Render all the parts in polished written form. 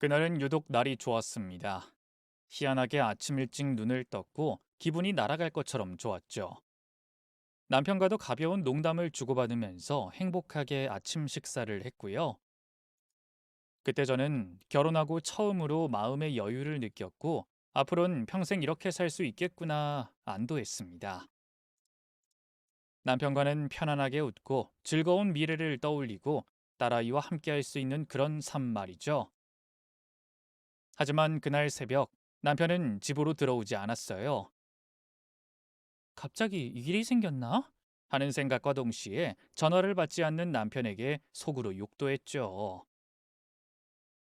그날은 유독 날이 좋았습니다. 희한하게 아침 일찍 눈을 떴고 기분이 날아갈 것처럼 좋았죠. 남편과도 가벼운 농담을 주고받으면서 행복하게 아침 식사를 했고요. 그때 저는 결혼하고 처음으로 마음의 여유를 느꼈고 앞으로는 평생 이렇게 살 수 있겠구나 안도했습니다. 남편과는 편안하게 웃고 즐거운 미래를 떠올리고 딸아이와 함께 할 수 있는 그런 삶 말이죠. 하지만 그날 새벽 남편은 집으로 들어오지 않았어요. 갑자기 일이 생겼나? 하는 생각과 동시에 전화를 받지 않는 남편에게 속으로 욕도 했죠.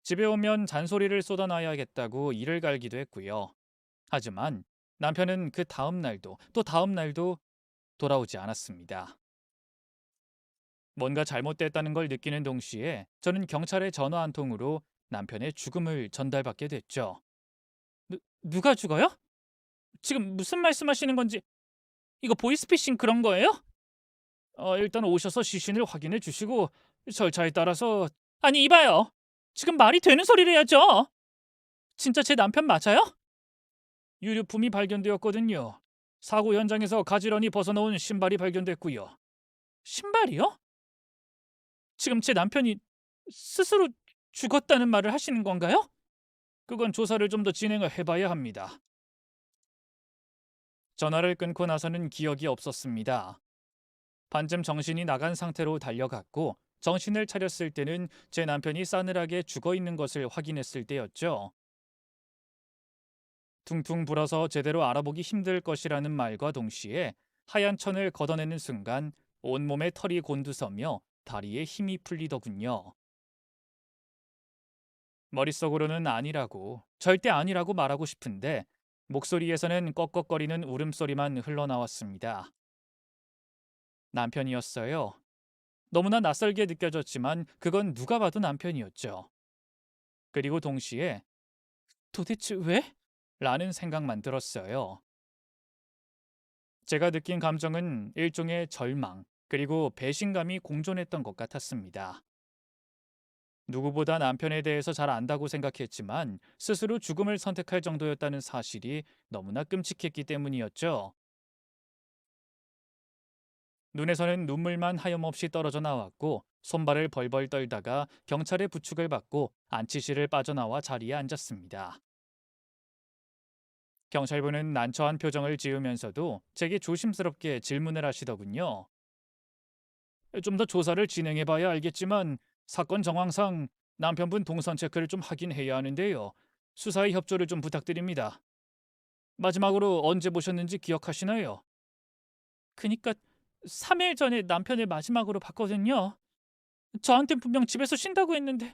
집에 오면 잔소리를 쏟아놔야겠다고 이를 갈기도 했고요. 하지만 남편은 그 다음 날도 또 다음 날도 돌아오지 않았습니다. 뭔가 잘못됐다는 걸 느끼는 동시에 저는 경찰에 전화 한 통으로 남편의 죽음을 전달받게 됐죠. 누가 죽어요? 지금 무슨 말씀하시는 건지 이거 보이스피싱 그런 거예요? 일단 오셔서 시신을 확인해 주시고 절차에 따라서 아니 이봐요. 지금 말이 되는 소리를 해야죠. 진짜 제 남편 맞아요? 유류품이 발견되었거든요. 사고 현장에서 가지런히 벗어놓은 신발이 발견됐고요. 신발이요? 지금 제 남편이 스스로 죽었다는 말을 하시는 건가요? 그건 조사를 좀 더 진행을 해봐야 합니다. 전화를 끊고 나서는 기억이 없었습니다. 반쯤 정신이 나간 상태로 달려갔고 정신을 차렸을 때는 제 남편이 싸늘하게 죽어 있는 것을 확인했을 때였죠. 퉁퉁 불어서 제대로 알아보기 힘들 것이라는 말과 동시에 하얀 천을 걷어내는 순간 온몸에 털이 곤두서며 다리에 힘이 풀리더군요. 머릿속으로는 아니라고, 절대 아니라고 말하고 싶은데 목소리에서는 꺽꺽거리는 울음소리만 흘러나왔습니다. 남편이었어요. 너무나 낯설게 느껴졌지만 그건 누가 봐도 남편이었죠. 그리고 동시에 도대체 왜? 라는 생각만 들었어요. 제가 느낀 감정은 일종의 절망, 그리고 배신감이 공존했던 것 같았습니다. 누구보다 남편에 대해서 잘 안다고 생각했지만 스스로 죽음을 선택할 정도였다는 사실이 너무나 끔찍했기 때문이었죠. 눈에서는 눈물만 하염없이 떨어져 나왔고 손발을 벌벌 떨다가 경찰의 부축을 받고 안치실을 빠져나와 자리에 앉았습니다. 경찰분은 난처한 표정을 지으면서도 제게 조심스럽게 질문을 하시더군요. 좀 더 조사를 진행해봐야 알겠지만 사건 정황상 남편분 동선 체크를 좀 하긴 해야 하는데요. 수사에 협조를 좀 부탁드립니다. 마지막으로 언제 보셨는지 기억하시나요? 그니까 3일 전에 남편을 마지막으로 봤거든요. 저한텐 분명 집에서 쉰다고 했는데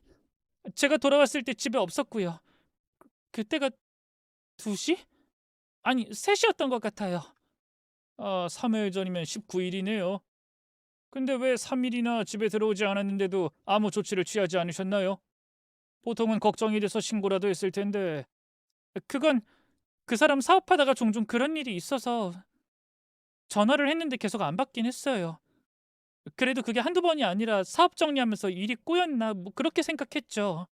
제가 돌아왔을 때 집에 없었고요. 그때가 2시? 아니 3시였던 것 같아요. 3일 전이면 19일이네요. 근데 왜 3일이나 집에 들어오지 않았는데도 아무 조치를 취하지 않으셨나요? 보통은 걱정이 돼서 신고라도 했을 텐데. 그건 그 사람 사업하다가 종종 그런 일이 있어서 전화를 했는데 계속 안 받긴 했어요. 그래도 그게 한두 번이 아니라 사업 정리하면서 일이 꼬였나 뭐 그렇게 생각했죠.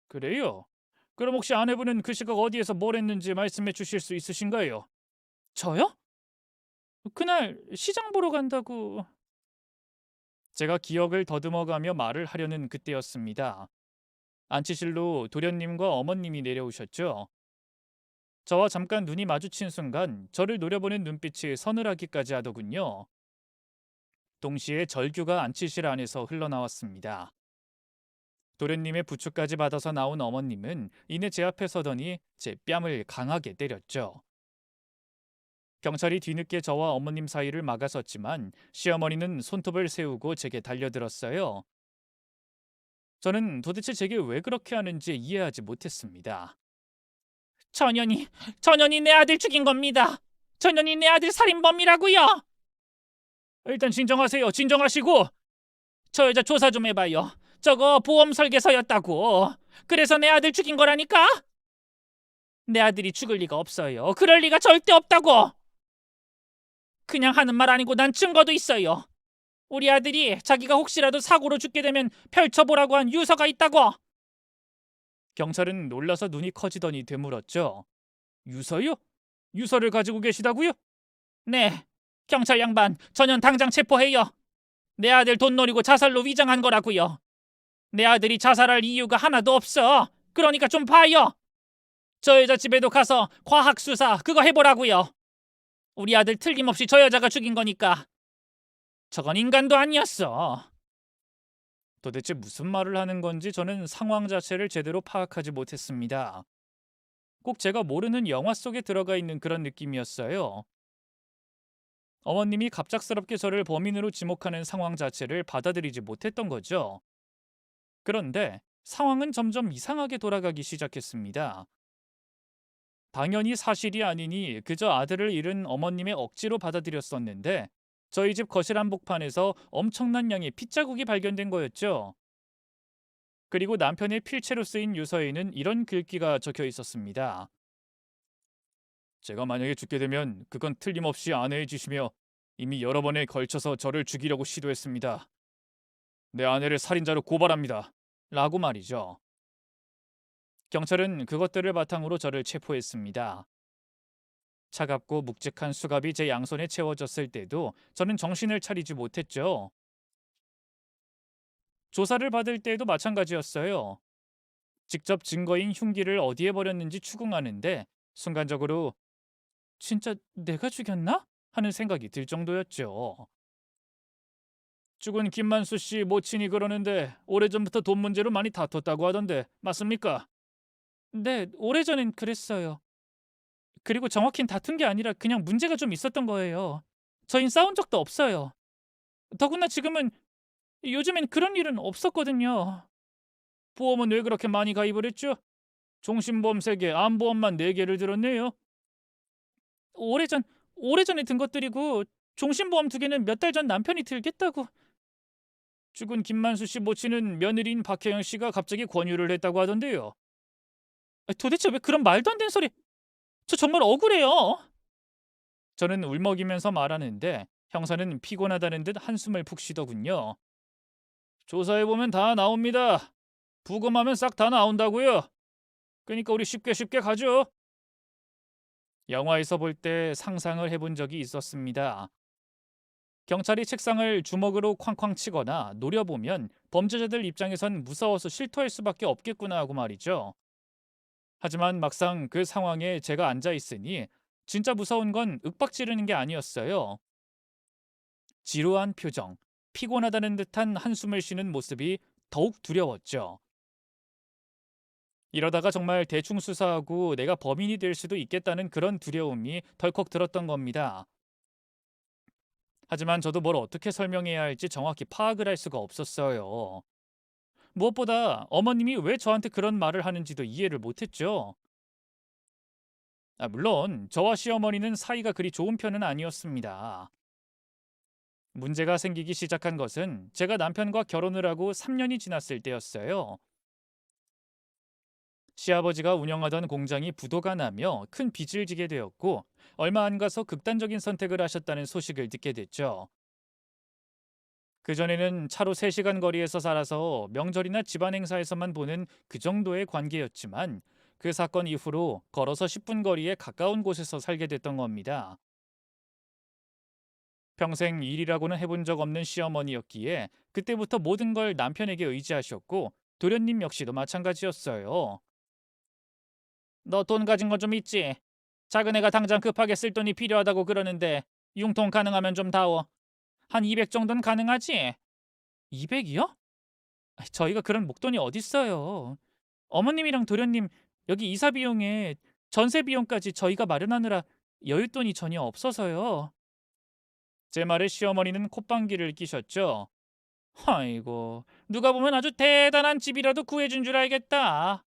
그래요? 그럼 혹시 아내분은 그 시각 어디에서 뭘 했는지 말씀해 주실 수 있으신가요? 저요? 그날 시장 보러 간다고. 제가 기억을 더듬어가며 말을 하려는 그때였습니다. 안치실로 도련님과 어머님이 내려오셨죠. 저와 잠깐 눈이 마주친 순간 저를 노려보는 눈빛이 서늘하기까지 하더군요. 동시에 절규가 안치실 안에서 흘러나왔습니다. 도련님의 부축까지 받아서 나온 어머님은 이내 제 앞에 서더니 제 뺨을 강하게 때렸죠. 경찰이 뒤늦게 저와 어머님 사이를 막아섰지만 시어머니는 손톱을 세우고 제게 달려들었어요. 저는 도대체 제게 왜 그렇게 하는지 이해하지 못했습니다. 전현이 내 아들 죽인 겁니다. 전현이 내 아들 살인범이라고요. 일단 진정하세요. 진정하시고 저 여자 조사 좀 해봐요. 저거 보험 설계서였다고. 그래서 내 아들 죽인 거라니까? 내 아들이 죽을 리가 없어요. 그럴 리가 절대 없다고. 그냥 하는 말 아니고 난 증거도 있어요. 우리 아들이 자기가 혹시라도 사고로 죽게 되면 펼쳐보라고 한 유서가 있다고. 경찰은 놀라서 눈이 커지더니 되물었죠. 유서요? 유서를 가지고 계시다고요? 네. 경찰 양반, 전현 당장 체포해요. 내 아들 돈 노리고 자살로 위장한 거라고요. 내 아들이 자살할 이유가 하나도 없어. 그러니까 좀 봐요. 저 여자 집에도 가서 과학 수사 그거 해보라고요. 우리 아들 틀림없이 저 여자가 죽인 거니까. 저건 인간도 아니었어. 도대체 무슨 말을 하는 건지 저는 상황 자체를 제대로 파악하지 못했습니다. 꼭 제가 모르는 영화 속에 들어가 있는 그런 느낌이었어요. 어머님이 갑작스럽게 저를 범인으로 지목하는 상황 자체를 받아들이지 못했던 거죠. 그런데 상황은 점점 이상하게 돌아가기 시작했습니다. 당연히 사실이 아니니 그저 아들을 잃은 어머님의 억지로 받아들였었는데 저희 집 거실 한복판에서 엄청난 양의 핏자국이 발견된 거였죠. 그리고 남편의 필체로 쓰인 유서에는 이런 글귀가 적혀 있었습니다. 제가 만약에 죽게 되면 그건 틀림없이 아내의 짓이며 이미 여러 번에 걸쳐서 저를 죽이려고 시도했습니다. 내 아내를 살인자로 고발합니다. 라고 말이죠. 경찰은 그것들을 바탕으로 저를 체포했습니다. 차갑고 묵직한 수갑이 제 양손에 채워졌을 때도 저는 정신을 차리지 못했죠. 조사를 받을 때에도 마찬가지였어요. 직접 증거인 흉기를 어디에 버렸는지 추궁하는데 순간적으로 진짜 내가 죽였나? 하는 생각이 들 정도였죠. 죽은 김만수 씨 모친이 그러는데 오래전부터 돈 문제로 많이 다퉜다고 하던데 맞습니까? 네, 오래전엔 그랬어요. 그리고 정확히는 다툰 게 아니라 그냥 문제가 좀 있었던 거예요. 저흰 싸운 적도 없어요. 더구나 지금은 요즘엔 그런 일은 없었거든요. 보험은 왜 그렇게 많이 가입을 했죠? 종신보험 3개, 암보험만 4개를 들었네요. 오래전, 오래전에 든 것들이고 종신보험 2개는 몇 달 전 남편이 들겠다고. 죽은 김만수 씨 모친은 며느리인 박혜영 씨가 갑자기 권유를 했다고 하던데요. 도대체 왜 그런 말도 안 되는 소리? 저 정말 억울해요. 저는 울먹이면서 말하는데 형사는 피곤하다는 듯 한숨을 푹 쉬더군요. 조사해보면 다 나옵니다. 부검하면 싹 다 나온다고요. 그러니까 우리 쉽게 쉽게 가죠. 영화에서 볼 때 상상을 해본 적이 있었습니다. 경찰이 책상을 주먹으로 쾅쾅 치거나 노려보면 범죄자들 입장에선 무서워서 실토할 수밖에 없겠구나 하고 말이죠. 하지만 막상 그 상황에 제가 앉아 있으니 진짜 무서운 건 윽박 지르는 게 아니었어요. 지루한 표정, 피곤하다는 듯한 한숨을 쉬는 모습이 더욱 두려웠죠. 이러다가 정말 대충 수사하고 내가 범인이 될 수도 있겠다는 그런 두려움이 덜컥 들었던 겁니다. 하지만 저도 뭘 어떻게 설명해야 할지 정확히 파악을 할 수가 없었어요. 무엇보다 어머님이 왜 저한테 그런 말을 하는지도 이해를 못했죠. 물론 저와 시어머니는 사이가 그리 좋은 편은 아니었습니다. 문제가 생기기 시작한 것은 제가 남편과 결혼을 하고 3년이 지났을 때였어요. 시아버지가 운영하던 공장이 부도가 나며 큰 빚을 지게 되었고 얼마 안 가서 극단적인 선택을 하셨다는 소식을 듣게 됐죠. 그전에는 차로 3시간 거리에서 살아서 명절이나 집안 행사에서만 보는 그 정도의 관계였지만 그 사건 이후로 걸어서 10분 거리에 가까운 곳에서 살게 됐던 겁니다. 평생 일이라고는 해본 적 없는 시어머니였기에 그때부터 모든 걸 남편에게 의지하셨고 도련님 역시도 마찬가지였어요. 너 돈 가진 거 좀 있지? 작은 애가 당장 급하게 쓸 돈이 필요하다고 그러는데 융통 가능하면 좀 다오. 한 200 정도는 가능하지? 200이요? 저희가 그런 목돈이 어딨어요. 어머님이랑 도련님 여기 이사 비용에 전세 비용까지 저희가 마련하느라 여윳돈이 전혀 없어서요. 제 말에 시어머니는 콧방귀를 끼셨죠. 아이고, 누가 보면 아주 대단한 집이라도 구해준 줄 알겠다.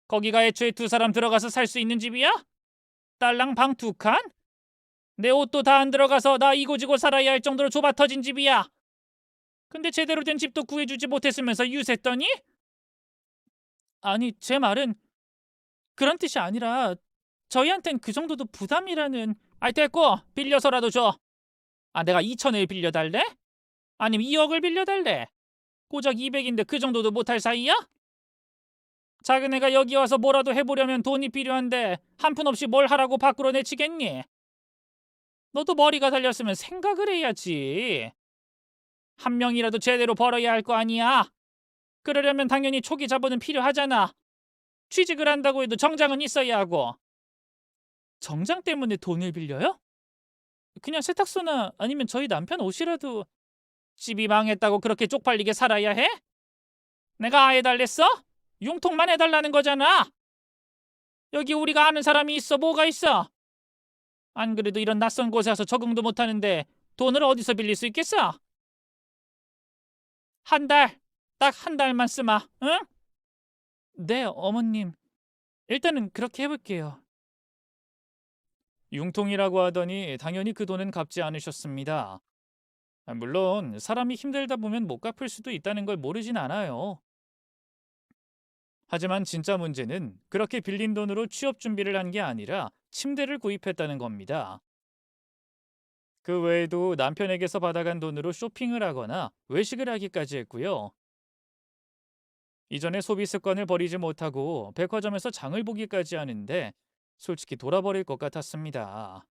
거기가 애초에 2사람 들어가서 살 수 있는 집이야? 딸랑 방 2칸? 내 옷도 다 안 들어가서 나 이고지고 살아야 할 정도로 좁아 터진 집이야. 근데 제대로 된 집도 구해주지 못했으면서 유세떠니? 아니, 제 말은 그런 뜻이 아니라 저희한텐 그 정도도 부담이라는. 아이, 됐고 빌려서라도 줘. 내가 2천을 빌려달래? 아니면 2억을 빌려달래? 고작 200인데 그 정도도 못할 사이야? 작은 애가 여기 와서 뭐라도 해보려면 돈이 필요한데 한 푼 없이 뭘 하라고 밖으로 내치겠니? 너도 머리가 달렸으면 생각을 해야지. 한 명이라도 제대로 벌어야 할 거 아니야. 그러려면 당연히 초기 자본은 필요하잖아. 취직을 한다고 해도 정장은 있어야 하고. 정장 때문에 돈을 빌려요? 그냥 세탁소나 아니면 저희 남편 옷이라도. 집이 망했다고 그렇게 쪽팔리게 살아야 해? 내가 해달랬어? 융통만 해달라는 거잖아. 여기 우리가 아는 사람이 있어 뭐가 있어? 안 그래도 이런 낯선 곳에 와서 적응도 못하는데 돈을 어디서 빌릴 수 있겠어? 한 달, 딱 한 달만 쓰마, 응? 네, 어머님. 일단은 그렇게 해볼게요. 융통이라고 하더니 당연히 그 돈은 갚지 않으셨습니다. 물론 사람이 힘들다 보면 못 갚을 수도 있다는 걸 모르진 않아요. 하지만 진짜 문제는 그렇게 빌린 돈으로 취업 준비를 한 게 아니라 침대를 구입했다는 겁니다. 그 외에도 남편에게서 받아간 돈으로 쇼핑을 하거나 외식을 하기까지 했고요. 이전에 소비 습관을 버리지 못하고 백화점에서 장을 보기까지 하는데 솔직히 돌아버릴 것 같았습니다.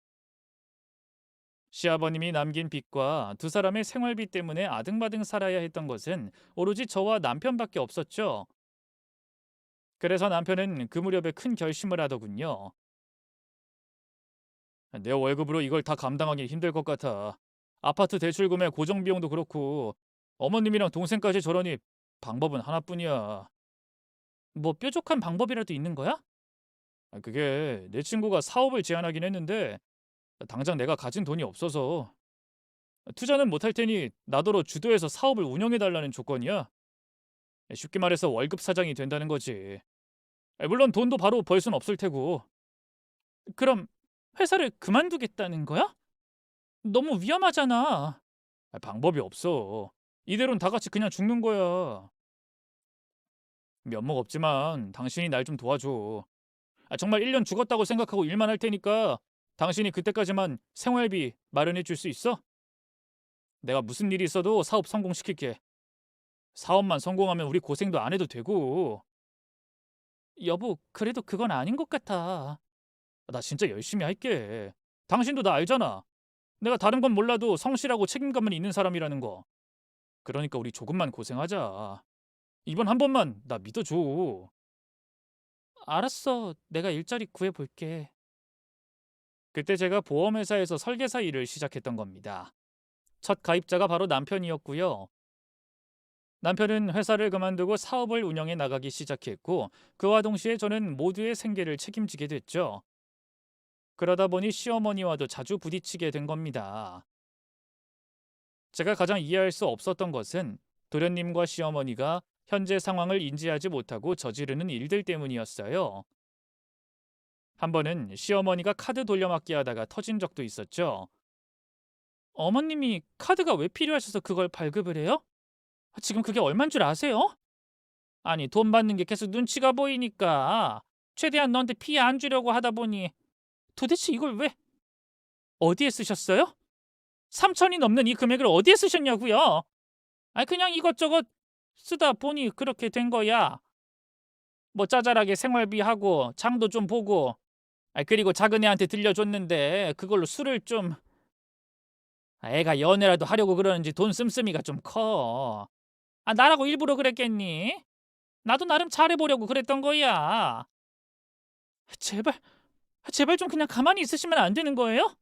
시아버님이 남긴 빚과 두 사람의 생활비 때문에 아등바등 살아야 했던 것은 오로지 저와 남편밖에 없었죠. 그래서 남편은 그 무렵에 큰 결심을 하더군요. 내 월급으로 이걸 다 감당하기 힘들 것 같아. 아파트 대출금에 고정비용도 그렇고 어머님이랑 동생까지 저러니 방법은 하나뿐이야. 뭐 뾰족한 방법이라도 있는 거야? 그게 내 친구가 사업을 제안하긴 했는데 당장 내가 가진 돈이 없어서 투자는 못할 테니 나더러 주도해서 사업을 운영해달라는 조건이야. 쉽게 말해서 월급 사장이 된다는 거지. 물론 돈도 바로 벌 순 없을 테고. 그럼 회사를 그만두겠다는 거야? 너무 위험하잖아. 방법이 없어. 이대로는 다 같이 그냥 죽는 거야. 면목 없지만 당신이 날 좀 도와줘. 정말 1년 죽었다고 생각하고 일만 할 테니까 당신이 그때까지만 생활비 마련해 줄 수 있어? 내가 무슨 일이 있어도 사업 성공시킬게. 사업만 성공하면 우리 고생도 안 해도 되고. 여보, 그래도 그건 아닌 것 같아. 나 진짜 열심히 할게. 당신도 나 알잖아. 내가 다른 건 몰라도 성실하고 책임감은 있는 사람이라는 거. 그러니까 우리 조금만 고생하자. 이번 한 번만 나 믿어줘. 알았어. 내가 일자리 구해볼게. 그때 제가 보험회사에서 설계사 일을 시작했던 겁니다. 첫 가입자가 바로 남편이었고요. 남편은 회사를 그만두고 사업을 운영해 나가기 시작했고 그와 동시에 저는 모두의 생계를 책임지게 됐죠. 그러다 보니 시어머니와도 자주 부딪히게 된 겁니다. 제가 가장 이해할 수 없었던 것은 도련님과 시어머니가 현재 상황을 인지하지 못하고 저지르는 일들 때문이었어요. 한 번은 시어머니가 카드 돌려막기 하다가 터진 적도 있었죠. 어머님이 카드가 왜 필요하셔서 그걸 발급을 해요? 지금 그게 얼만 줄 아세요? 아니, 돈 받는 게 계속 눈치가 보이니까 최대한 너한테 피해 안 주려고 하다 보니 도대체 이걸 왜 어디에 쓰셨어요? 3천이 넘는 이 금액을 어디에 쓰셨냐고요? 아니 그냥 이것저것 쓰다 보니 그렇게 된 거야. 뭐 짜잘하게 생활비 하고 장도 좀 보고 그리고 작은 애한테 들려줬는데 그걸로 술을 좀 애가 연애라도 하려고 그러는지 돈 씀씀이가 좀 커. 나라고 일부러 그랬겠니? 나도 나름 잘해보려고 그랬던 거야. 제발 제발 좀 그냥 가만히 있으시면 안 되는 거예요?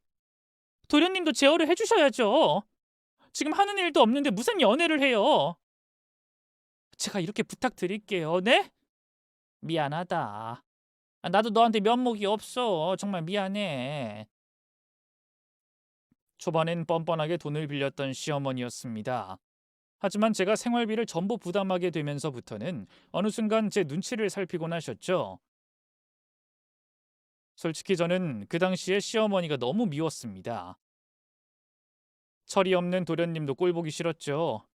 도련님도 제어를 해주셔야죠. 지금 하는 일도 없는데 무슨 연애를 해요? 제가 이렇게 부탁드릴게요. 네? 미안하다. 나도 너한테 면목이 없어. 정말 미안해. 초반엔 뻔뻔하게 돈을 빌렸던 시어머니였습니다. 하지만 제가 생활비를 전부 부담하게 되면서부터는 어느 순간 제 눈치를 살피곤 하셨죠. 솔직히 저는 그 당시에 시어머니가 너무 미웠습니다. 철이 없는 도련님도 꼴보기 싫었죠.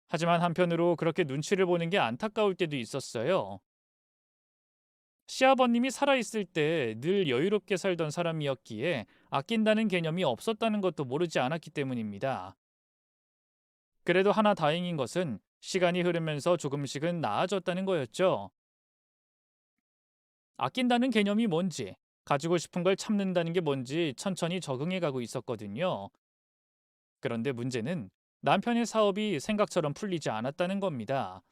하지만 한편으로 그렇게 눈치를 보는 게 안타까울 때도 있었어요. 시아버님이 살아있을 때 늘 여유롭게 살던 사람이었기에 아낀다는 개념이 없었다는 것도 모르지 않았기 때문입니다. 그래도 하나 다행인 것은 시간이 흐르면서 조금씩은 나아졌다는 거였죠. 아낀다는 개념이 뭔지, 가지고 싶은 걸 참는다는 게 뭔지 천천히 적응해 가고 있었거든요. 그런데 문제는 남편의 사업이 생각처럼 풀리지 않았다는 겁니다.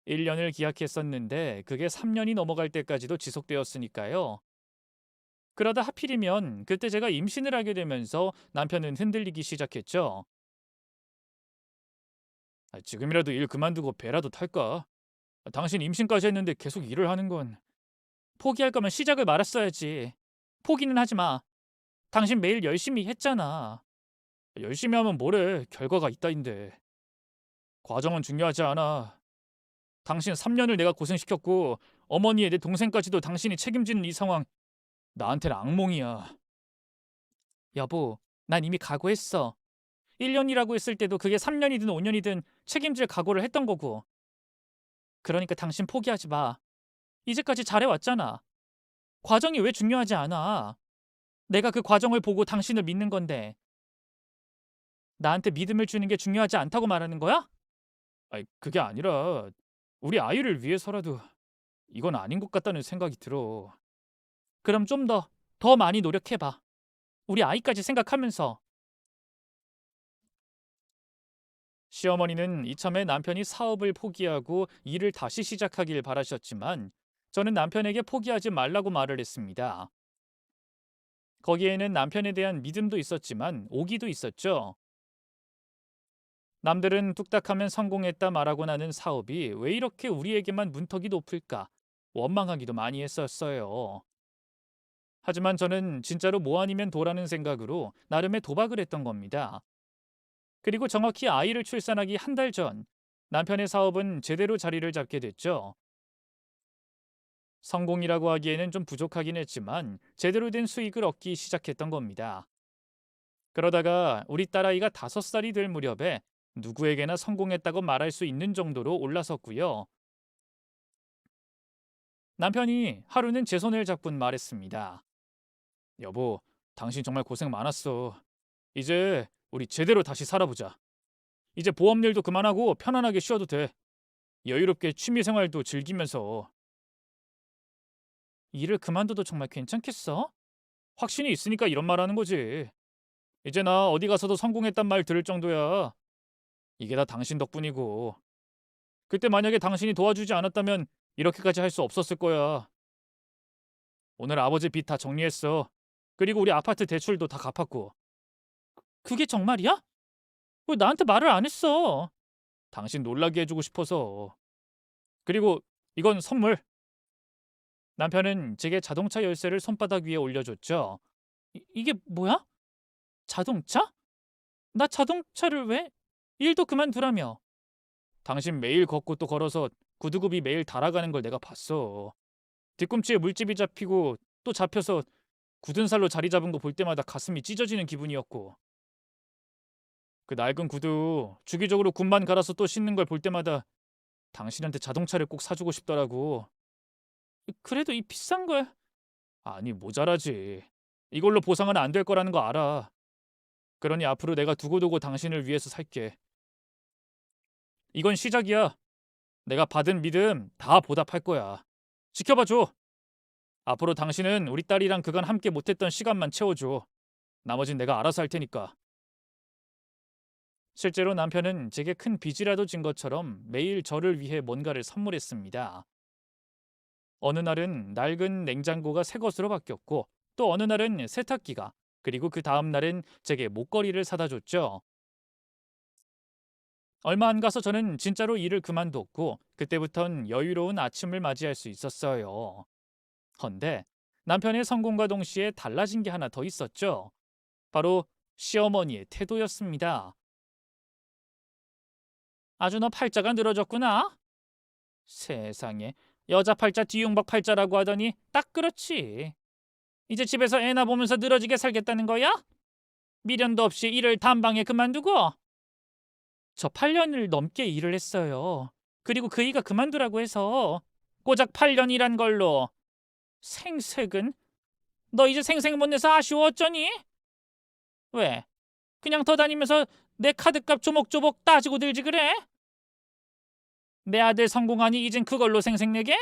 1년을 기약했었는데 그게 3년이 넘어갈 때까지도 지속되었으니까요. 그러다 하필이면 그때 제가 임신을 하게 되면서 남편은 흔들리기 시작했죠. 지금이라도 일 그만두고 배라도 탈까? 당신 임신까지 했는데 계속 일을 하는 건 포기할 거면 시작을 말았어야지. 포기는 하지 마. 당신 매일 열심히 했잖아. 열심히 하면 뭐래? 결과가 있다인데. 과정은 중요하지 않아. 당신 3년을 내가 고생시켰고 어머니의 내 동생까지도 당신이 책임지는 이 상황 나한테는 악몽이야. 여보, 난 이미 각오했어. 1년이라고 했을 때도 그게 3년이든 5년이든 책임질 각오를 했던 거고. 그러니까 당신 포기하지 마. 이제까지 잘해왔잖아. 과정이 왜 중요하지 않아? 내가 그 과정을 보고 당신을 믿는 건데 나한테 믿음을 주는 게 중요하지 않다고 말하는 거야? 아니, 그게 아니라 우리 아이를 위해서라도 이건 아닌 것 같다는 생각이 들어. 그럼 좀 더 많이 노력해봐. 우리 아이까지 생각하면서. 시어머니는 이참에 남편이 사업을 포기하고 일을 다시 시작하길 바라셨지만 저는 남편에게 포기하지 말라고 말을 했습니다. 거기에는 남편에 대한 믿음도 있었지만 오기도 있었죠. 남들은 뚝딱하면 성공했다 말하고 나는 사업이 왜 이렇게 우리에게만 문턱이 높을까 원망하기도 많이 했었어요. 하지만 저는 진짜로 뭐 아니면 도라는 생각으로 나름의 도박을 했던 겁니다. 그리고 정확히 아이를 출산하기 한 달 전, 남편의 사업은 제대로 자리를 잡게 됐죠. 성공이라고 하기에는 좀 부족하긴 했지만 제대로 된 수익을 얻기 시작했던 겁니다. 그러다가 우리 딸아이가 5살이 될 무렵에 누구에게나 성공했다고 말할 수 있는 정도로 올라섰고요. 남편이 하루는 제 손을 잡곤 말했습니다. 여보, 당신 정말 고생 많았어. 이제 우리 제대로 다시 살아보자. 이제 보험 일도 그만하고 편안하게 쉬어도 돼. 여유롭게 취미 생활도 즐기면서. 일을 그만둬도 정말 괜찮겠어? 확신이 있으니까 이런 말 하는 거지. 이제 나 어디 가서도 성공했단 말 들을 정도야. 이게 다 당신 덕분이고. 그때 만약에 당신이 도와주지 않았다면 이렇게까지 할 수 없었을 거야. 오늘 아버지 빚 다 정리했어. 그리고 우리 아파트 대출도 다 갚았고. 그게 정말이야? 왜 나한테 말을 안 했어? 당신 놀라게 해주고 싶어서. 그리고 이건 선물. 남편은 제게 자동차 열쇠를 손바닥 위에 올려줬죠. 이게 뭐야? 자동차? 나 자동차를 왜? 일도 그만두라며. 당신 매일 걷고 또 걸어서 구두굽이 매일 달아가는 걸 내가 봤어. 뒤꿈치에 물집이 잡히고 또 잡혀서 굳은 살로 자리 잡은 거 볼 때마다 가슴이 찢어지는 기분이었고 그 낡은 구두 주기적으로 굽만 갈아서 또 신는 걸 볼 때마다 당신한테 자동차를 꼭 사주고 싶더라고. 그래도 이 비싼 걸. 아니 모자라지. 이걸로 보상은 안 될 거라는 거 알아. 그러니 앞으로 내가 두고두고 당신을 위해서 살게. 이건 시작이야. 내가 받은 믿음 다 보답할 거야. 지켜봐 줘. 앞으로 당신은 우리 딸이랑 그간 함께 못했던 시간만 채워줘. 나머진 내가 알아서 할 테니까. 실제로 남편은 제게 큰 빚이라도 진 것처럼 매일 저를 위해 뭔가를 선물했습니다. 어느 날은 낡은 냉장고가 새 것으로 바뀌었고 또 어느 날은 세탁기가 그리고 그 다음 날은 제게 목걸이를 사다 줬죠. 얼마 안 가서 저는 진짜로 일을 그만뒀고 그때부턴 여유로운 아침을 맞이할 수 있었어요. 헌데 남편의 성공과 동시에 달라진 게 하나 더 있었죠. 바로 시어머니의 태도였습니다. 아주 너 팔자가 늘어졌구나. 세상에 여자 팔자 뒤용박 팔자라고 하더니 딱 그렇지. 이제 집에서 애나 보면서 늘어지게 살겠다는 거야? 미련도 없이 일을 단방에 그만두고? 저 8년을 넘게 일을 했어요. 그리고 그 이가 그만두라고 해서 고작 8년 일한 걸로 생색은? 너 이제 생색 못 내서 아쉬워 어쩌니? 왜? 그냥 더 다니면서 내 카드값 조목조목 따지고 들지 그래? 내 아들 성공하니 이젠 그걸로 생색내게?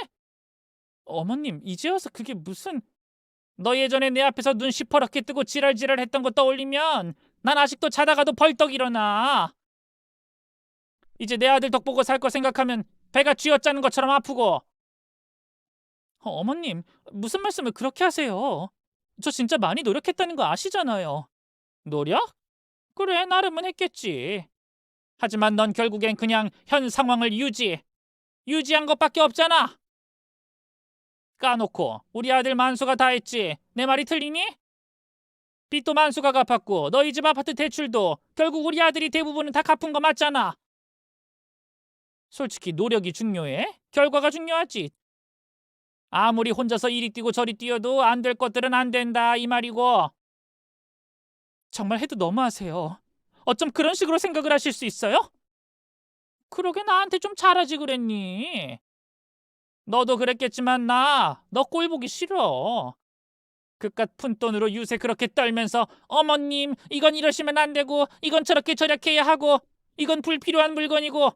어머님, 이제 와서 그게 무슨... 너 예전에 내 앞에서 눈 시퍼렇게 뜨고 지랄지랄 했던 거 떠올리면 난 아직도 자다가도 벌떡 일어나. 이제 내 아들 덕 보고 살 거 생각하면 배가 쥐어짜는 것처럼 아프고. 어머님, 무슨 말씀을 그렇게 하세요? 저 진짜 많이 노력했다는 거 아시잖아요. 노력? 그래, 나름은 했겠지. 하지만 넌 결국엔 그냥 현 상황을 유지한 것밖에 없잖아. 까놓고 우리 아들 만수가 다 했지. 내 말이 틀리니? 빚도 만수가 갚았고 너희 집 아파트 대출도 결국 우리 아들이 대부분은 다 갚은 거 맞잖아. 솔직히 노력이 중요해? 결과가 중요하지. 아무리 혼자서 이리 뛰고 저리 뛰어도 안 될 것들은 안 된다 이 말이고. 정말 해도 너무하세요. 어쩜 그런 식으로 생각을 하실 수 있어요? 그러게 나한테 좀 잘하지 그랬니? 너도 그랬겠지만 너 꼴 보기 싫어. 그깟 푼돈으로 유세 그렇게 떨면서 어머님 이건 이러시면 안 되고 이건 저렇게 절약해야 하고 이건 불필요한 물건이고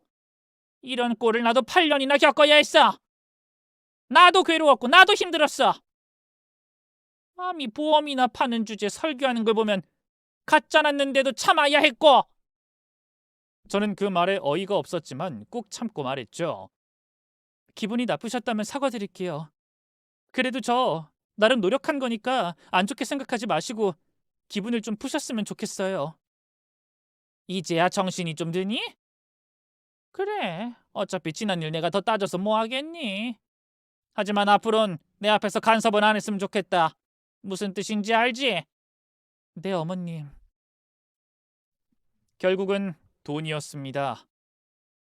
이런 꼴을 나도 8년이나 겪어야 했어. 나도 괴로웠고 나도 힘들었어. 감히 보험이나 파는 주제 설교하는 걸 보면 갖지 않았는데도 참아야 했고. 저는 그 말에 어이가 없었지만 꾹 참고 말했죠. 기분이 나쁘셨다면 사과드릴게요. 그래도 저 나름 노력한 거니까 안 좋게 생각하지 마시고 기분을 좀 푸셨으면 좋겠어요. 이제야 정신이 좀 드니? 그래, 어차피 지난 일 내가 더 따져서 뭐 하겠니? 하지만 앞으론 내 앞에서 간섭은 안 했으면 좋겠다. 무슨 뜻인지 알지? 네, 어머님. 결국은 돈이었습니다.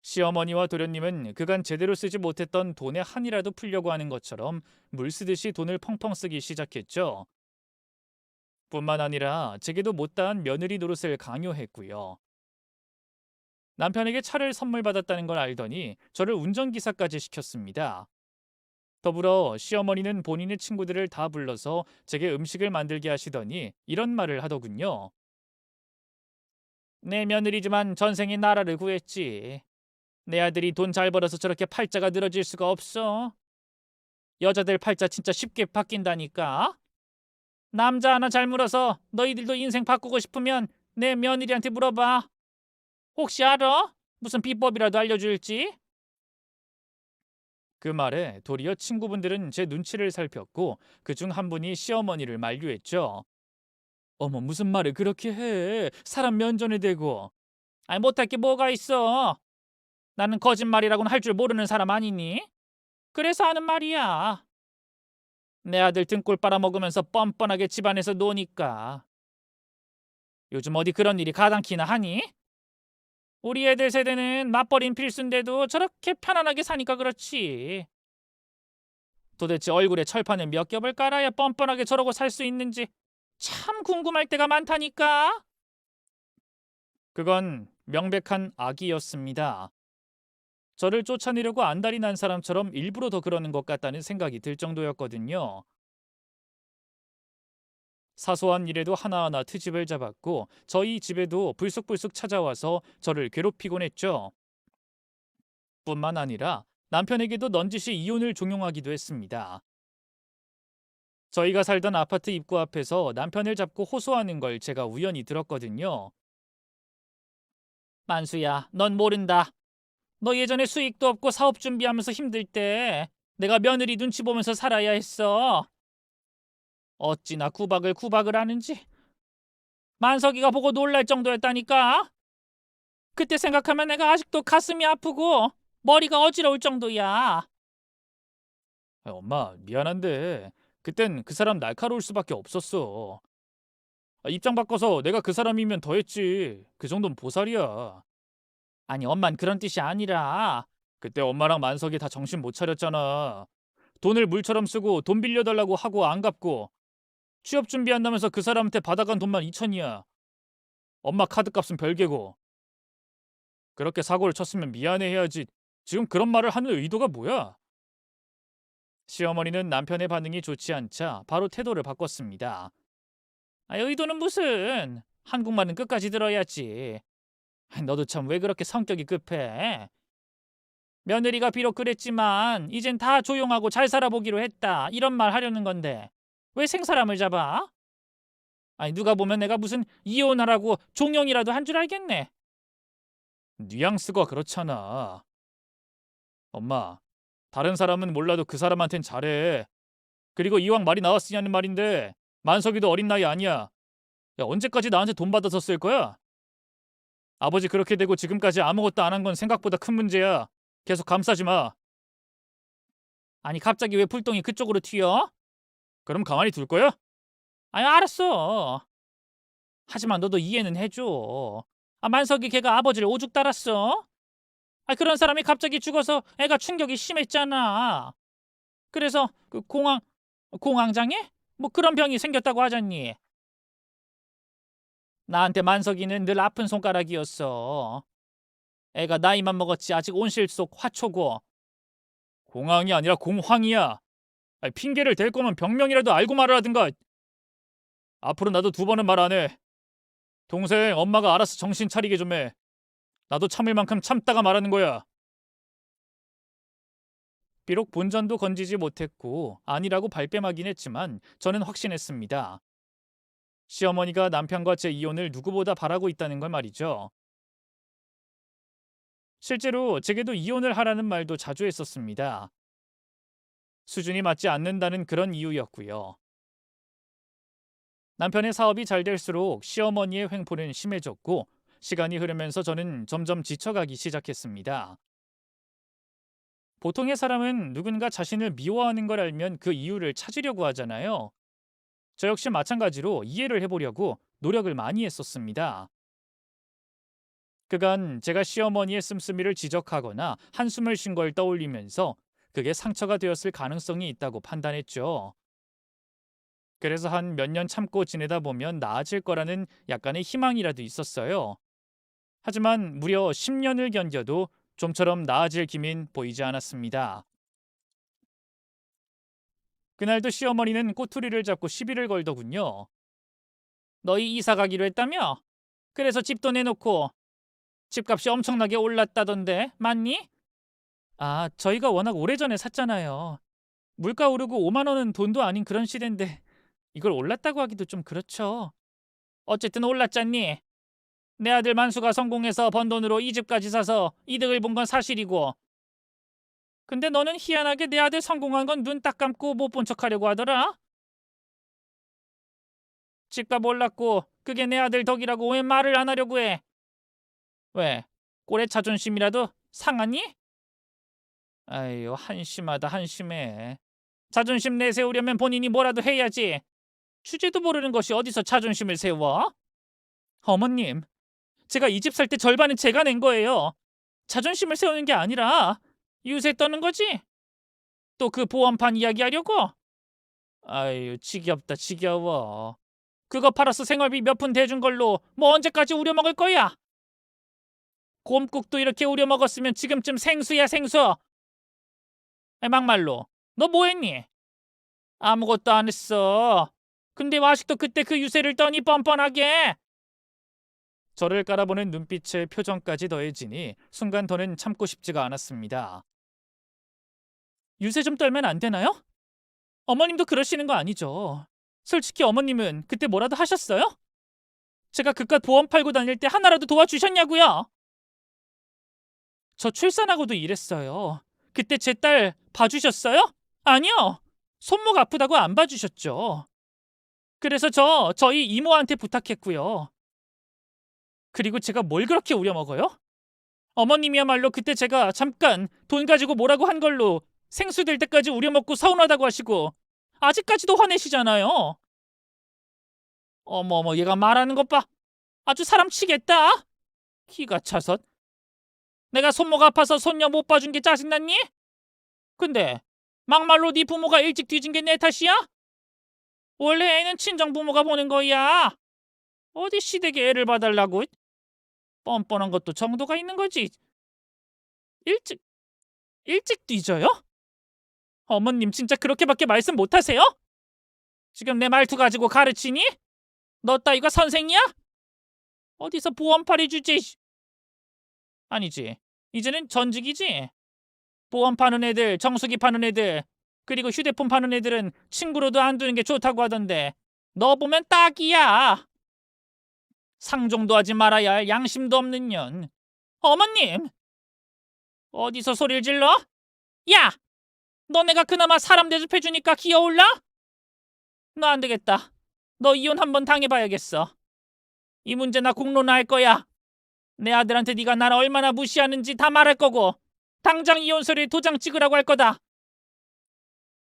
시어머니와 도련님은 그간 제대로 쓰지 못했던 돈에 한이라도 풀려고 하는 것처럼 물 쓰듯이 돈을 펑펑 쓰기 시작했죠. 뿐만 아니라 제게도 못다한 며느리 노릇을 강요했고요. 남편에게 차를 선물 받았다는 걸 알더니 저를 운전기사까지 시켰습니다. 더불어 시어머니는 본인의 친구들을 다 불러서 제게 음식을 만들게 하시더니 이런 말을 하더군요. 내 며느리지만 전생에 나라를 구했지. 내 아들이 돈 잘 벌어서 저렇게 팔자가 늘어질 수가 없어. 여자들 팔자 진짜 쉽게 바뀐다니까. 남자 하나 잘 물어서 너희들도 인생 바꾸고 싶으면 내 며느리한테 물어봐. 혹시 알아? 무슨 비법이라도 알려줄지? 그 말에 도리어 친구분들은 제 눈치를 살폈고 그중 한 분이 시어머니를 만류했죠. 어머, 무슨 말을 그렇게 해? 사람 면전에 대고. 아니, 못할 게 뭐가 있어? 나는 거짓말이라고는 할 줄 모르는 사람 아니니? 그래서 하는 말이야. 내 아들 등골 빨아먹으면서 뻔뻔하게 집안에서 노니까. 요즘 어디 그런 일이 가당키나 하니? 우리 애들 세대는 맞벌이는 필수인데도 저렇게 편안하게 사니까 그렇지. 도대체 얼굴에 철판을 몇 겹을 깔아야 뻔뻔하게 저러고 살 수 있는지 참 궁금할 때가 많다니까. 그건 명백한 악의였습니다. 저를 쫓아내려고 안달이 난 사람처럼 일부러 더 그러는 것 같다는 생각이 들 정도였거든요. 사소한 일에도 하나하나 트집을 잡았고 저희 집에도 불쑥불쑥 찾아와서 저를 괴롭히곤 했죠. 뿐만 아니라 남편에게도 넌지시 이혼을 종용하기도 했습니다. 저희가 살던 아파트 입구 앞에서 남편을 잡고 호소하는 걸 제가 우연히 들었거든요. 만수야, 넌 모른다. 너 예전에 수익도 없고 사업 준비하면서 힘들 때 내가 며느리 눈치 보면서 살아야 했어. 어찌나 구박을 하는지. 만석이가 보고 놀랄 정도였다니까. 그때 생각하면 내가 아직도 가슴이 아프고 머리가 어지러울 정도야. 엄마, 미안한데 그땐 그 사람 날카로울 수밖에 없었어. 입장 바꿔서 내가 그 사람이면 더 했지. 그 정도는 보살이야. 아니, 엄만 그런 뜻이 아니라 그때 엄마랑 만석이 다 정신 못 차렸잖아. 돈을 물처럼 쓰고 돈 빌려달라고 하고 안 갚고 취업 준비한다면서 그 사람한테 받아간 돈만 2천이야. 엄마 카드값은 별개고. 그렇게 사고를 쳤으면 미안해해야지. 지금 그런 말을 하는 의도가 뭐야? 시어머니는 남편의 반응이 좋지 않자 바로 태도를 바꿨습니다. 의도는 무슨? 한국말은 끝까지 들어야지. 너도 참 왜 그렇게 성격이 급해? 며느리가 비록 그랬지만 이젠 다 조용하고 잘 살아보기로 했다. 이런 말 하려는 건데 왜 생사람을 잡아? 아니 누가 보면 내가 무슨 이혼하라고 종용이라도 한 줄 알겠네. 뉘앙스가 그렇잖아. 엄마, 다른 사람은 몰라도 그 사람한텐 잘해. 그리고 이왕 말이 나왔으냐는 말인데 만석이도 어린 나이 아니야. 야, 언제까지 나한테 돈 받아서 쓸 거야? 아버지 그렇게 되고 지금까지 아무것도 안 한 건 생각보다 큰 문제야. 계속 감싸지 마. 아니 갑자기 왜 풀똥이 그쪽으로 튀어? 그럼 가만히 둘 거야? 아니 알았어. 하지만 너도 이해는 해줘. 만석이 걔가 아버지를 오죽 따랐어? 그런 사람이 갑자기 죽어서 애가 충격이 심했잖아. 그래서 그 공황장애? 뭐 그런 병이 생겼다고 하잖니. 나한테 만석이는 늘 아픈 손가락이었어. 애가 나이만 먹었지 아직 온실 속 화초고. 공황이 아니라 공황이야. 핑계를 댈 거면 병명이라도 알고 말을 하든가. 앞으로 나도 두 번은 말 안 해. 동생 엄마가 알아서 정신 차리게 좀 해. 나도 참을 만큼 참다가 말하는 거야. 비록 본전도 건지지 못했고 아니라고 발뺌하긴 했지만 저는 확신했습니다. 시어머니가 남편과 제 이혼을 누구보다 바라고 있다는 걸 말이죠. 실제로 제게도 이혼을 하라는 말도 자주 했었습니다. 수준이 맞지 않는다는 그런 이유였고요. 남편의 사업이 잘 될수록 시어머니의 횡포는 심해졌고 시간이 흐르면서 저는 점점 지쳐가기 시작했습니다. 보통의 사람은 누군가 자신을 미워하는 걸 알면 그 이유를 찾으려고 하잖아요. 저 역시 마찬가지로 이해를 해보려고 노력을 많이 했었습니다. 그간 제가 시어머니의 씀씀이를 지적하거나 한숨을 쉰 걸 떠올리면서 그게 상처가 되었을 가능성이 있다고 판단했죠. 그래서 한 몇 년 참고 지내다 보면 나아질 거라는 약간의 희망이라도 있었어요. 하지만 무려 10년을 견뎌도 좀처럼 나아질 기미는 보이지 않았습니다. 그날도 시어머니는 꼬투리를 잡고 시비를 걸더군요. 너희 이사 가기로 했다며? 그래서 집도 내놓고 집값이 엄청나게 올랐다던데 맞니? 저희가 워낙 오래전에 샀잖아요. 물가 오르고 5만 원은 돈도 아닌 그런 시대인데 이걸 올랐다고 하기도 좀 그렇죠. 어쨌든 올랐잖니. 내 아들 만수가 성공해서 번 돈으로 이 집까지 사서 이득을 본 건 사실이고. 근데 너는 희한하게 내 아들 성공한 건 눈 딱 감고 못 본 척하려고 하더라. 집값 올랐고 그게 내 아들 덕이라고 왜 말을 안 하려고 해? 왜? 꼴의 자존심이라도 상하니? 아유 한심하다 한심해. 자존심 내세우려면 본인이 뭐라도 해야지. 주제도 모르는 것이 어디서 자존심을 세워? 어머님, 제가 이 집 살 때 절반은 제가 낸 거예요. 자존심을 세우는 게 아니라 유세 떠는 거지? 또 그 보험판 이야기하려고? 아유 지겹다 지겨워. 그거 팔아서 생활비 몇 푼 대준 걸로 뭐 언제까지 우려먹을 거야? 곰국도 이렇게 우려먹었으면 지금쯤 생수야 생수. 막말로 너 뭐했니? 아무것도 안 했어. 근데 아직도 그때 그 유세를 떠니 뻔뻔하게. 저를 깔아보는 눈빛에 표정까지 더해지니 순간 더는 참고 싶지가 않았습니다. 유세 좀 떨면 안 되나요? 어머님도 그러시는 거 아니죠? 솔직히 어머님은 그때 뭐라도 하셨어요? 제가 그깟 보험 팔고 다닐 때 하나라도 도와주셨냐고요? 저 출산하고도 일했어요. 그때 제 딸 봐주셨어요? 아니요. 손목 아프다고 안 봐주셨죠. 그래서 저희 이모한테 부탁했고요. 그리고 제가 뭘 그렇게 우려먹어요? 어머님이야말로 그때 제가 잠깐 돈 가지고 뭐라고 한 걸로 생수될 때까지 우려먹고 서운하다고 하시고 아직까지도 화내시잖아요. 어머머 얘가 말하는 것 봐. 아주 사람 치겠다. 기가 차서. 내가 손목 아파서 손녀 못 봐준 게 짜증났니? 근데 막말로 네 부모가 일찍 뒤진 게 내 탓이야? 원래 애는 친정 부모가 보는 거야. 어디 시댁에 애를 봐달라고. 뻔뻔한 것도 정도가 있는 거지. 일찍 뒤져요? 어머님 진짜 그렇게밖에 말씀 못하세요? 지금 내 말투 가지고 가르치니? 너 따위가 선생이야? 어디서 보험팔이 주제. 아니지. 이제는 전직이지. 보험 파는 애들, 정수기 파는 애들, 그리고 휴대폰 파는 애들은 친구로도 안 두는 게 좋다고 하던데 너 보면 딱이야. 상종도 하지 말아야 할 양심도 없는 년. 어머님! 어디서 소리를 질러? 야! 너네가 그나마 사람 대접해주니까 기어올라? 너 안 되겠다. 너 이혼 한번 당해봐야겠어. 이 문제 나 공론화할 거야. 내 아들한테 네가 날 얼마나 무시하는지 다 말할 거고 당장 이혼서류에 도장 찍으라고 할 거다.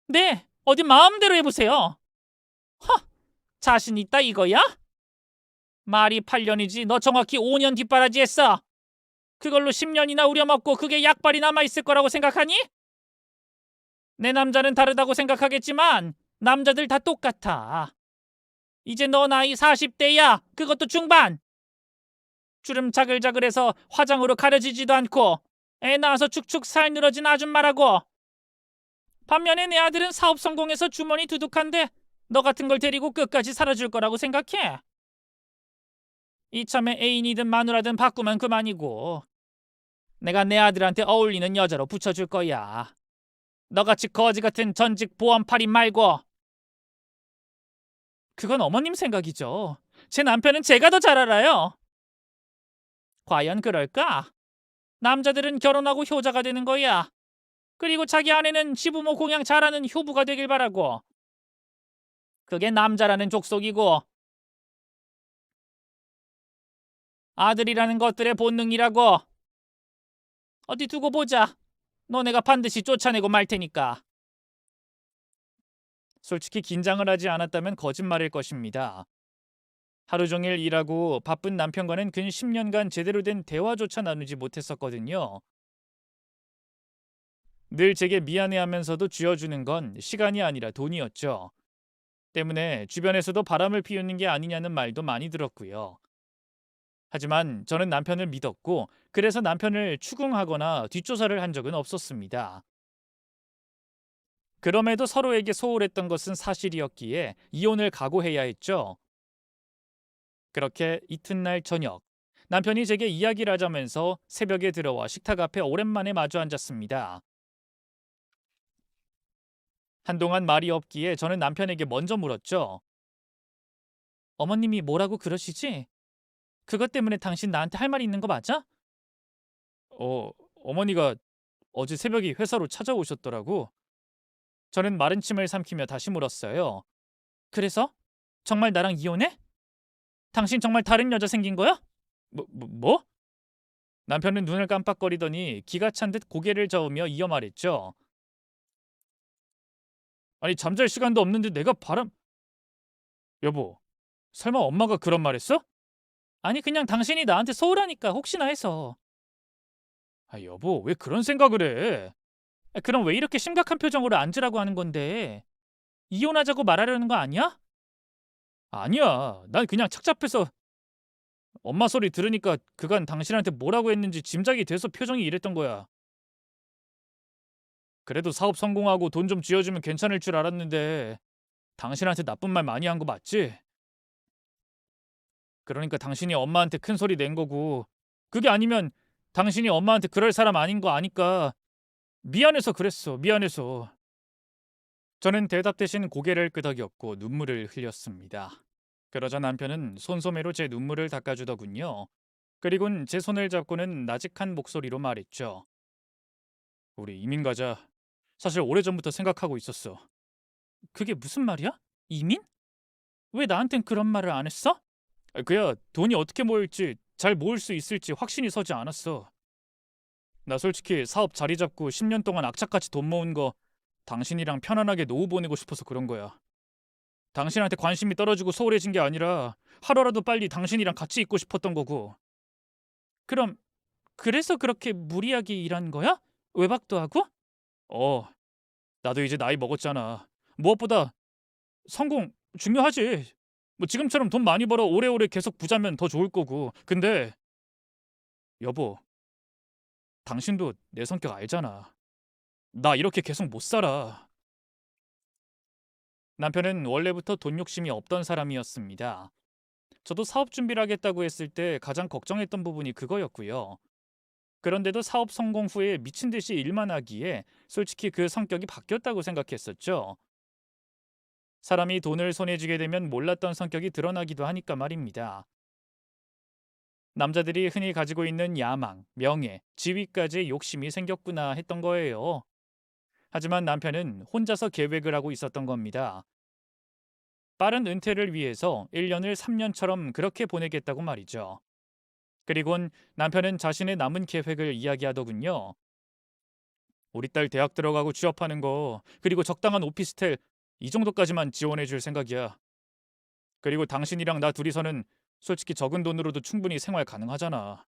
네, 어디 마음대로 해보세요. 허, 자신 있다 이거야? 말이 8년이지 너 정확히 5년 뒷바라지 했어. 그걸로 10년이나 우려먹고 그게 약발이 남아있을 거라고 생각하니? 내 남자는 다르다고 생각하겠지만 남자들 다 똑같아. 이제 너 나이 40대야. 그것도 중반. 주름 자글자글해서 화장으로 가려지지도 않고 애 낳아서 축축 살 늘어진 아줌마라고. 반면에 내 아들은 사업 성공해서 주머니 두둑한데 너 같은 걸 데리고 끝까지 살아줄 거라고 생각해? 이참에 애인이든 마누라든 바꾸면 그만이고 내가 내 아들한테 어울리는 여자로 붙여줄 거야. 너같이 거지 같은 전직 보안팔이 말고. 그건 어머님 생각이죠. 제 남편은 제가 더 잘 알아요. 과연 그럴까? 남자들은 결혼하고 효자가 되는 거야. 그리고 자기 아내는 시부모 공양 잘하는 효부가 되길 바라고. 그게 남자라는 족속이고 아들이라는 것들의 본능이라고. 어디 두고 보자. 너네가 반드시 쫓아내고 말 테니까. 솔직히 긴장을 하지 않았다면 거짓말일 것입니다. 하루 종일 일하고 바쁜 남편과는 근 10년간 제대로 된 대화조차 나누지 못했었거든요. 늘 제게 미안해하면서도 쥐어주는 건 시간이 아니라 돈이었죠. 때문에 주변에서도 바람을 피우는 게 아니냐는 말도 많이 들었고요. 하지만 저는 남편을 믿었고 그래서 남편을 추궁하거나 뒷조사를 한 적은 없었습니다. 그럼에도 서로에게 소홀했던 것은 사실이었기에 이혼을 각오해야 했죠. 그렇게 이튿날 저녁 남편이 제게 이야기를 하자면서 새벽에 들어와 식탁 앞에 오랜만에 마주 앉았습니다. 한동안 말이 없기에 저는 남편에게 먼저 물었죠. 어머님이 뭐라고 그러시지? 그것 때문에 당신 나한테 할 말이 있는 거 맞아? 어머니가 어제 새벽에 회사로 찾아오셨더라고. 저는 마른 침을 삼키며 다시 물었어요. 그래서? 정말 나랑 이혼해? 당신 정말 다른 여자 생긴 거야? 뭐? 남편은 눈을 깜빡거리더니 기가 찬 듯 고개를 저으며 이어 말했죠. 아니 잠잘 시간도 없는데 내가 여보, 설마 엄마가 그런 말 했어? 아니 그냥 당신이 나한테 소홀하니까 혹시나 해서. 여보 왜 그런 생각을 해? 그럼 왜 이렇게 심각한 표정으로 앉으라고 하는 건데? 이혼하자고 말하려는 거 아니야? 아니야. 난 그냥 착잡해서 엄마 소리 들으니까 그간 당신한테 뭐라고 했는지 짐작이 돼서 표정이 이랬던 거야. 그래도 사업 성공하고 돈 좀 쥐어주면 괜찮을 줄 알았는데 당신한테 나쁜 말 많이 한 거 맞지? 그러니까 당신이 엄마한테 큰 소리 낸 거고 그게 아니면 당신이 엄마한테 그럴 사람 아닌 거 아니까 미안해서 그랬어. 미안해서. 저는 대답 대신 고개를 끄덕였고 눈물을 흘렸습니다. 그러자 남편은 손소매로 제 눈물을 닦아주더군요. 그리곤 제 손을 잡고는 나직한 목소리로 말했죠. 우리 이민 가자. 사실 오래전부터 생각하고 있었어. 그게 무슨 말이야? 이민? 왜 나한텐 그런 말을 안 했어? 그야 돈이 어떻게 모일지 잘 모을 수 있을지 확신이 서지 않았어. 나 솔직히 사업 자리 잡고 10년 동안 악착같이 돈 모은 거 당신이랑 편안하게 노후 보내고 싶어서 그런 거야. 당신한테 관심이 떨어지고 소홀해진 게 아니라 하루라도 빨리 당신이랑 같이 있고 싶었던 거고. 그럼 그래서 그렇게 무리하게 일한 거야? 외박도 하고? 어, 나도 이제 나이 먹었잖아. 무엇보다 성공 중요하지. 뭐 지금처럼 돈 많이 벌어 오래오래 계속 부자면 더 좋을 거고. 근데 여보, 당신도 내 성격 알잖아. 나 이렇게 계속 못 살아. 남편은 원래부터 돈 욕심이 없던 사람이었습니다. 저도 사업 준비를 하겠다고 했을 때 가장 걱정했던 부분이 그거였고요. 그런데도 사업 성공 후에 미친 듯이 일만 하기에 솔직히 그 성격이 바뀌었다고 생각했었죠. 사람이 돈을 손에 쥐게 되면 몰랐던 성격이 드러나기도 하니까 말입니다. 남자들이 흔히 가지고 있는 야망, 명예, 지위까지 욕심이 생겼구나 했던 거예요. 하지만 남편은 혼자서 계획을 하고 있었던 겁니다. 빠른 은퇴를 위해서 1년을 3년처럼 그렇게 보내겠다고 말이죠. 그리곤 남편은 자신의 남은 계획을 이야기하더군요. 우리 딸 대학 들어가고 취업하는 거, 그리고 적당한 오피스텔, 이 정도까지만 지원해 줄 생각이야. 그리고 당신이랑 나 둘이서는 솔직히 적은 돈으로도 충분히 생활 가능하잖아.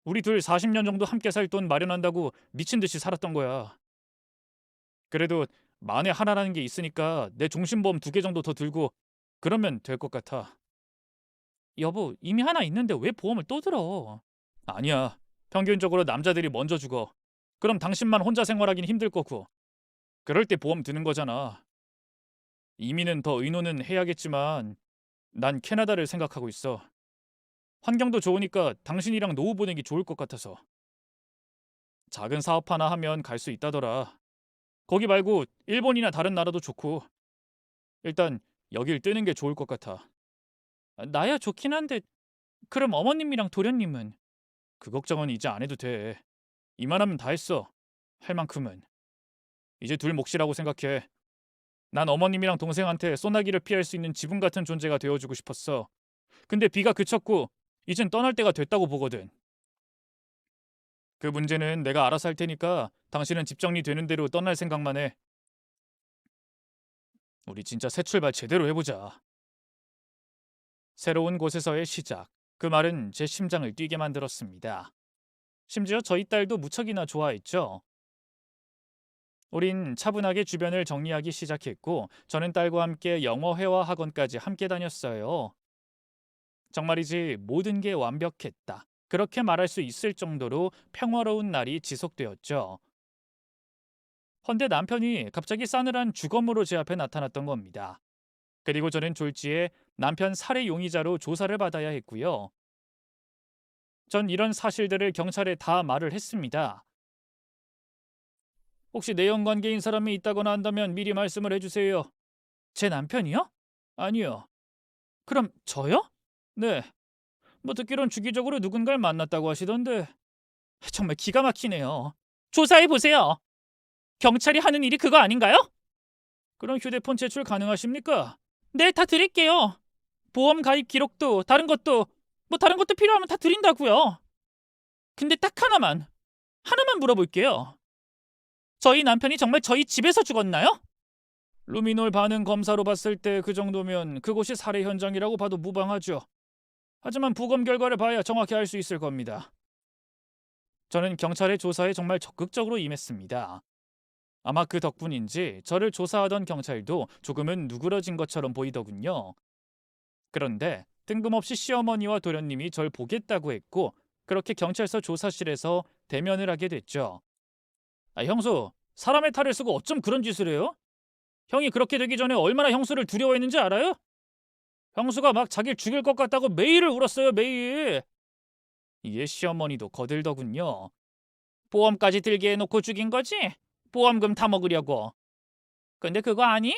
우리 둘 40년 정도 함께 살 돈 마련한다고 미친 듯이 살았던 거야. 그래도 만에 하나라는 게 있으니까 내 종신보험 2개 정도 더 들고 그러면 될 것 같아. 여보, 이미 하나 있는데 왜 보험을 또 들어? 아니야. 평균적으로 남자들이 먼저 죽어. 그럼 당신만 혼자 생활하긴 힘들 거고. 그럴 때 보험 드는 거잖아. 이민은 더 의논은 해야겠지만 난 캐나다를 생각하고 있어. 환경도 좋으니까 당신이랑 노후 보내기 좋을 것 같아서. 작은 사업 하나 하면 갈 수 있다더라. 거기 말고 일본이나 다른 나라도 좋고. 일단 여길 뜨는 게 좋을 것 같아. 나야 좋긴 한데 그럼 어머님이랑 도련님은? 그 걱정은 이제 안 해도 돼. 이만하면 다 했어. 할 만큼은. 이제 둘 몫이라고 생각해. 난 어머님이랑 동생한테 소나기를 피할 수 있는 지붕 같은 존재가 되어주고 싶었어. 근데 비가 그쳤고 이젠 떠날 때가 됐다고 보거든. 그 문제는 내가 알아서 할 테니까 당신은 집 정리되는 대로 떠날 생각만 해. 우리 진짜 새 출발 제대로 해보자. 새로운 곳에서의 시작. 그 말은 제 심장을 뛰게 만들었습니다. 심지어 저희 딸도 무척이나 좋아했죠. 우린 차분하게 주변을 정리하기 시작했고 저는 딸과 함께 영어 회화 학원까지 함께 다녔어요. 정말이지 모든 게 완벽했다. 그렇게 말할 수 있을 정도로 평화로운 날이 지속되었죠. 헌데 남편이 갑자기 싸늘한 주검으로 제 앞에 나타났던 겁니다. 그리고 저는 졸지에 남편 살해 용의자로 조사를 받아야 했고요. 전 이런 사실들을 경찰에 다 말을 했습니다. 혹시 내연 관계인 사람이 있다거나 한다면 미리 말씀을 해주세요. 제 남편이요? 아니요. 그럼 저요? 네. 뭐 듣기론 주기적으로 누군가를 만났다고 하시던데. 정말 기가 막히네요. 조사해 보세요. 경찰이 하는 일이 그거 아닌가요? 그럼 휴대폰 제출 가능하십니까? 네, 다 드릴게요. 보험 가입 기록도 다른 것도 필요하면 다 드린다고요. 근데 딱 하나만 물어볼게요. 저희 남편이 정말 저희 집에서 죽었나요? 루미놀 반응 검사로 봤을 때 그 정도면 그곳이 살해 현장이라고 봐도 무방하죠. 하지만 부검 결과를 봐야 정확히 알 수 있을 겁니다. 저는 경찰의 조사에 정말 적극적으로 임했습니다. 아마 그 덕분인지 저를 조사하던 경찰도 조금은 누그러진 것처럼 보이더군요. 그런데 뜬금없이 시어머니와 도련님이 절 보겠다고 했고 그렇게 경찰서 조사실에서 대면을 하게 됐죠. 형수, 사람의 탈을 쓰고 어쩜 그런 짓을 해요? 형이 그렇게 되기 전에 얼마나 형수를 두려워했는지 알아요? 형수가 막 자기를 죽일 것 같다고 매일을 울었어요, 매일. 이에 시어머니도 거들더군요. 보험까지 들게 해놓고 죽인 거지? 보험금 다 먹으려고. 근데 그거 아니?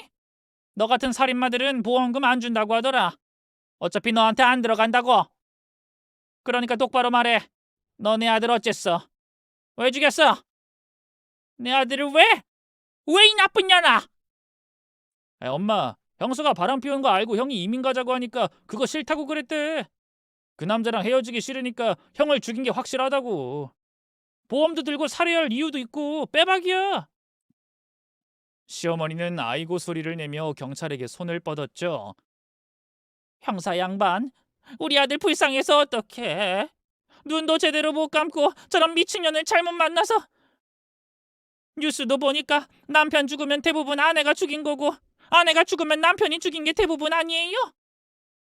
너 같은 살인마들은 보험금 안 준다고 하더라. 어차피 너한테 안 들어간다고. 그러니까 똑바로 말해. 너 내 아들 어쨌어? 왜 죽였어? 내 아들을 왜? 왜 이 나쁜 년아? 엄마, 형수가 바람 피운 거 알고 형이 이민 가자고 하니까 그거 싫다고 그랬대. 그 남자랑 헤어지기 싫으니까 형을 죽인 게 확실하다고. 보험도 들고 살해할 이유도 있고 빼박이야. 시어머니는 아이고 소리를 내며 경찰에게 손을 뻗었죠. 형사 양반, 우리 아들 불쌍해서 어떡해. 눈도 제대로 못 감고 저런 미친년을 잘못 만나서. 뉴스도 보니까 남편 죽으면 대부분 아내가 죽인 거고 아내가 죽으면 남편이 죽인 게 대부분 아니에요?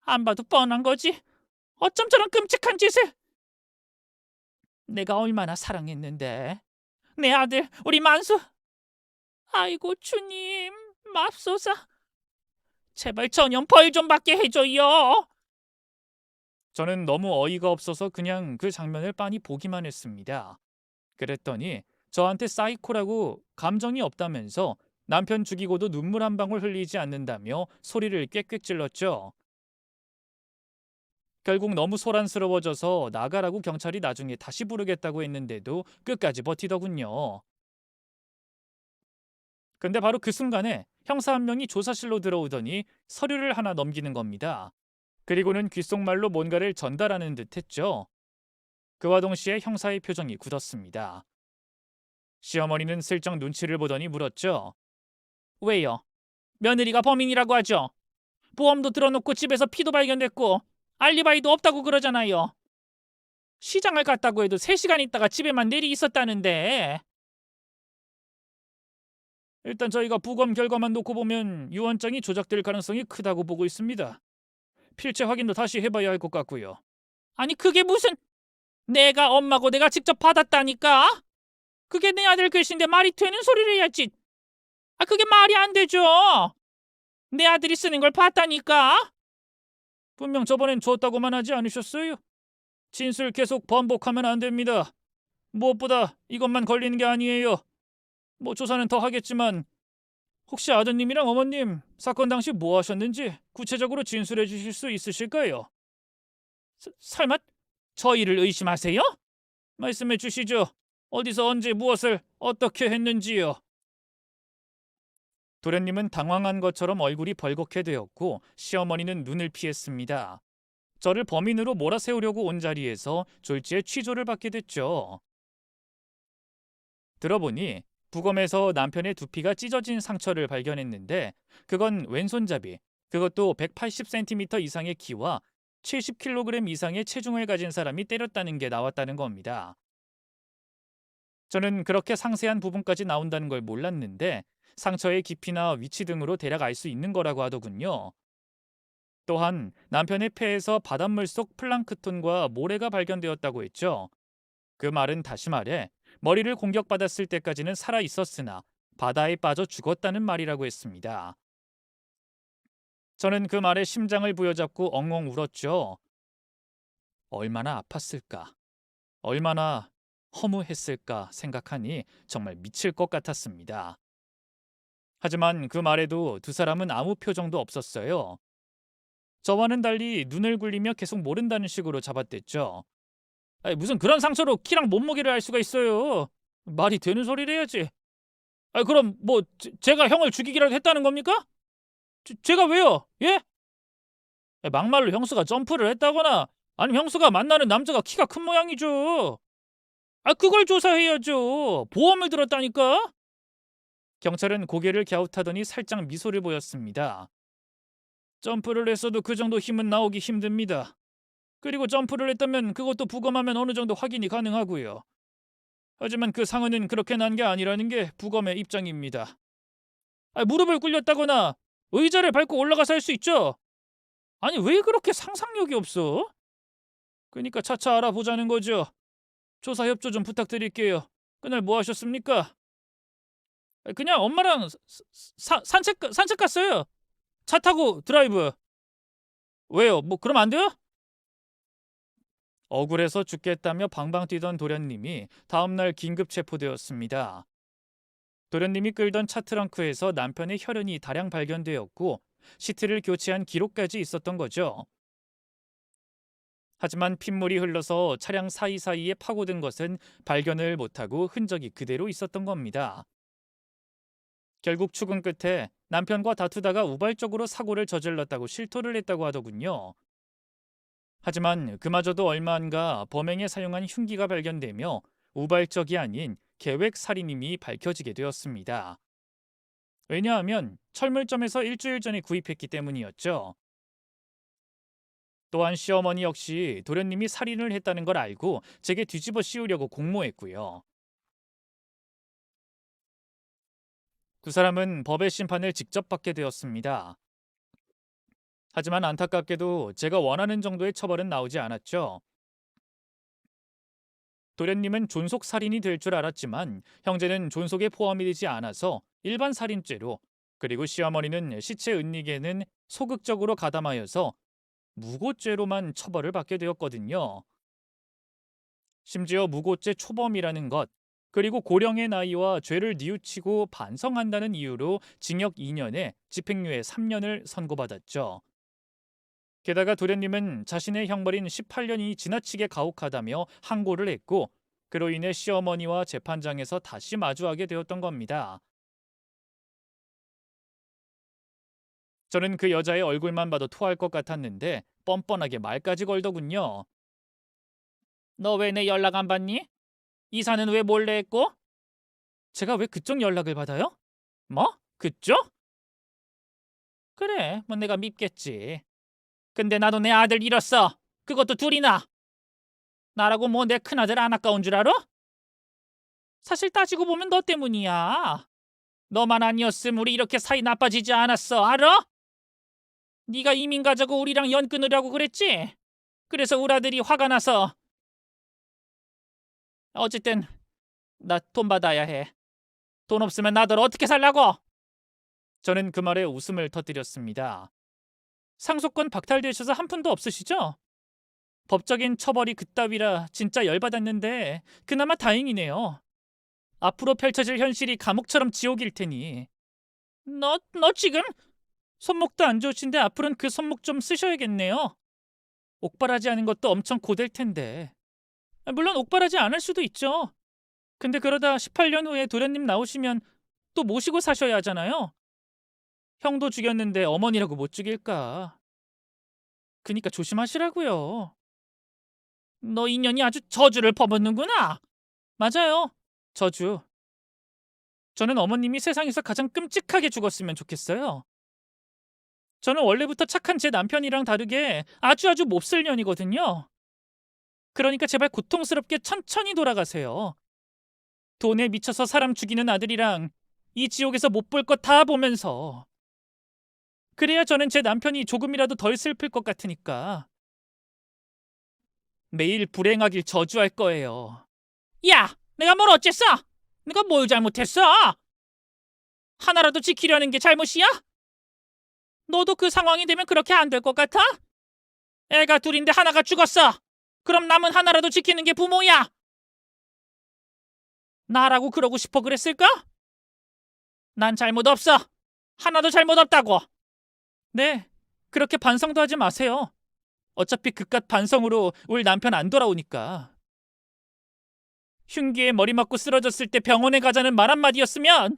안 봐도 뻔한 거지. 어쩜 저런 끔찍한 짓을. 내가 얼마나 사랑했는데. 내 아들, 우리 만수. 아이고 주님, 맙소사. 제발 전염 벌 좀 받게 해줘요. 저는 너무 어이가 없어서 그냥 그 장면을 빤히 보기만 했습니다. 그랬더니 저한테 사이코라고 감정이 없다면서 남편 죽이고도 눈물 한 방울 흘리지 않는다며 소리를 꽥꽥 질렀죠. 결국 너무 소란스러워져서 나가라고 경찰이 나중에 다시 부르겠다고 했는데도 끝까지 버티더군요. 근데 바로 그 순간에 형사 한 명이 조사실로 들어오더니 서류를 하나 넘기는 겁니다. 그리고는 귓속말로 뭔가를 전달하는 듯 했죠. 그와 동시에 형사의 표정이 굳었습니다. 시어머니는 슬쩍 눈치를 보더니 물었죠. 왜요? 며느리가 범인이라고 하죠. 보험도 들어놓고 집에서 피도 발견됐고 알리바이도 없다고 그러잖아요. 시장을 갔다고 해도 3시간 있다가 집에만 내리 있었다는데. 일단 저희가 부검 결과만 놓고 보면 유언장이 조작될 가능성이 크다고 보고 있습니다. 필체 확인도 다시 해봐야 할 것 같고요. 아니 그게 무슨... 내가 엄마고 내가 직접 받았다니까? 그게 내 아들 글씨인데 말이 되는 소리를 해야지. 아 그게 말이 안 되죠. 내 아들이 쓰는 걸 봤다니까? 분명 저번엔 줬다고만 하지 않으셨어요? 진술 계속 반복하면 안 됩니다. 무엇보다 이것만 걸리는 게 아니에요. 뭐 조사는 더 하겠지만 혹시 아드님이랑 어머님 사건 당시 뭐 하셨는지 구체적으로 진술해 주실 수 있으실까요? 설마 저희를 의심하세요? 말씀해 주시죠. 어디서 언제 무엇을 어떻게 했는지요. 도련님은 당황한 것처럼 얼굴이 벌겋게 되었고 시어머니는 눈을 피했습니다. 저를 범인으로 몰아세우려고 온 자리에서 졸지에 취조를 받게 됐죠. 들어보니 부검에서 남편의 두피가 찢어진 상처를 발견했는데 그건 왼손잡이, 그것도 180cm 이상의 키와 70kg 이상의 체중을 가진 사람이 때렸다는 게 나왔다는 겁니다. 저는 그렇게 상세한 부분까지 나온다는 걸 몰랐는데 상처의 깊이나 위치 등으로 대략 알 수 있는 거라고 하더군요. 또한 남편의 폐에서 바닷물 속 플랑크톤과 모래가 발견되었다고 했죠. 그 말은 다시 말해 머리를 공격받았을 때까지는 살아 있었으나 바다에 빠져 죽었다는 말이라고 했습니다. 저는 그 말에 심장을 부여잡고 엉엉 울었죠. 얼마나 아팠을까, 얼마나 허무했을까 생각하니 정말 미칠 것 같았습니다. 하지만 그 말에도 두 사람은 아무 표정도 없었어요. 저와는 달리 눈을 굴리며 계속 모른다는 식으로 잡아댔죠. 아니, 무슨 그런 상처로 키랑 몸무게를 알 수가 있어요. 말이 되는 소리를 해야지. 그럼 뭐 제가 형을 죽이기라도 했다는 겁니까? 제가 왜요? 예? 막말로 형수가 점프를 했다거나 아니면 형수가 만나는 남자가 키가 큰 모양이죠. 그걸 조사해야죠. 보험을 들었다니까? 경찰은 고개를 갸웃하더니 살짝 미소를 보였습니다. 점프를 했어도 그 정도 힘은 나오기 힘듭니다. 그리고 점프를 했다면 그것도 부검하면 어느 정도 확인이 가능하고요. 하지만 그 상흔은 그렇게 난 게 아니라는 게 부검의 입장입니다. 무릎을 꿇렸다거나 의자를 밟고 올라가서 할 수 있죠? 아니 왜 그렇게 상상력이 없어? 그러니까 차차 알아보자는 거죠. 조사 협조 좀 부탁드릴게요. 그날 뭐 하셨습니까? 그냥 엄마랑 산책 갔어요. 차 타고 드라이브. 왜요? 뭐 그럼 안 돼요? 억울해서 죽겠다며 방방 뛰던 도련님이 다음날 긴급 체포되었습니다. 도련님이 끌던 차 트렁크에서 남편의 혈흔이 다량 발견되었고 시트를 교체한 기록까지 있었던 거죠. 하지만 핏물이 흘러서 차량 사이사이에 파고든 것은 발견을 못하고 흔적이 그대로 있었던 겁니다. 결국 추궁 끝에 남편과 다투다가 우발적으로 사고를 저질렀다고 실토를 했다고 하더군요. 하지만 그마저도 얼마 안가 범행에 사용한 흉기가 발견되며 우발적이 아닌 계획 살인임이 밝혀지게 되었습니다. 왜냐하면 철물점에서 일주일 전에 구입했기 때문이었죠. 또한 시어머니 역시 도련님이 살인을 했다는 걸 알고 제게 뒤집어 씌우려고 공모했고요. 두 사람은 법의 심판을 직접 받게 되었습니다. 하지만 안타깝게도 제가 원하는 정도의 처벌은 나오지 않았죠. 도련님은 존속 살인이 될 줄 알았지만 형제는 존속에 포함이 되지 않아서 일반 살인죄로, 그리고 시어머니는 시체 은닉에는 소극적으로 가담하여서 무고죄로만 처벌을 받게 되었거든요. 심지어 무고죄 초범이라는 것, 그리고 고령의 나이와 죄를 뉘우치고 반성한다는 이유로 징역 2년에 집행유예 3년을 선고받았죠. 게다가 도련님은 자신의 형벌인 18년이 지나치게 가혹하다며 항고를 했고, 그로 인해 시어머니와 재판장에서 다시 마주하게 되었던 겁니다. 저는 그 여자의 얼굴만 봐도 토할 것 같았는데 뻔뻔하게 말까지 걸더군요. 너 왜 내 연락 안 받니? 이사는 왜 몰래 했고? 제가 왜 그쪽 연락을 받아요? 뭐? 그쪽? 그래, 뭐 내가 밉겠지. 근데 나도 내 아들 잃었어. 그것도 둘이나. 나라고 뭐 내 큰아들 안 아까운 줄 알아? 사실 따지고 보면 너 때문이야. 너만 아니었음 우리 이렇게 사이 나빠지지 않았어. 알아? 네가 이민 가자고 우리랑 연 끊으려고 그랬지? 그래서 우리 아들이 화가 나서. 어쨌든 나 돈 받아야 해. 돈 없으면 나들 어떻게 살라고? 저는 그 말에 웃음을 터뜨렸습니다. 상속권 박탈되셔서 한 푼도 없으시죠? 법적인 처벌이 그따위라 진짜 열받았는데 그나마 다행이네요. 앞으로 펼쳐질 현실이 감옥처럼 지옥일 테니. 너 지금 손목도 안 좋으신데 앞으로는 그 손목 좀 쓰셔야겠네요. 옥바라지 하는 것도 엄청 고될 텐데. 물론 옥바라지 않을 수도 있죠. 근데 그러다 18년 후에 도련님 나오시면 또 모시고 사셔야 하잖아요. 형도 죽였는데 어머니라고 못 죽일까. 그니까 조심하시라고요. 너 인연이 아주 저주를 퍼붓는구나. 맞아요. 저주. 저는 어머님이 세상에서 가장 끔찍하게 죽었으면 좋겠어요. 저는 원래부터 착한 제 남편이랑 다르게 아주 몹쓸 년이거든요. 그러니까 제발 고통스럽게 천천히 돌아가세요. 돈에 미쳐서 사람 죽이는 아들이랑 이 지옥에서 못 볼 것 다 보면서. 그래야 저는 제 남편이 조금이라도 덜 슬플 것 같으니까. 매일 불행하길 저주할 거예요. 야! 내가 뭘 어쨌어? 내가 뭘 잘못했어? 하나라도 지키려는 게 잘못이야? 너도 그 상황이 되면 그렇게 안 될 것 같아? 애가 둘인데 하나가 죽었어. 그럼 남은 하나라도 지키는 게 부모야. 나라고 그러고 싶어 그랬을까? 난 잘못 없어. 하나도 잘못 없다고. 네, 그렇게 반성도 하지 마세요. 어차피 그깟 반성으로 우리 남편 안 돌아오니까. 흉기에 머리 맞고 쓰러졌을 때 병원에 가자는 말 한마디였으면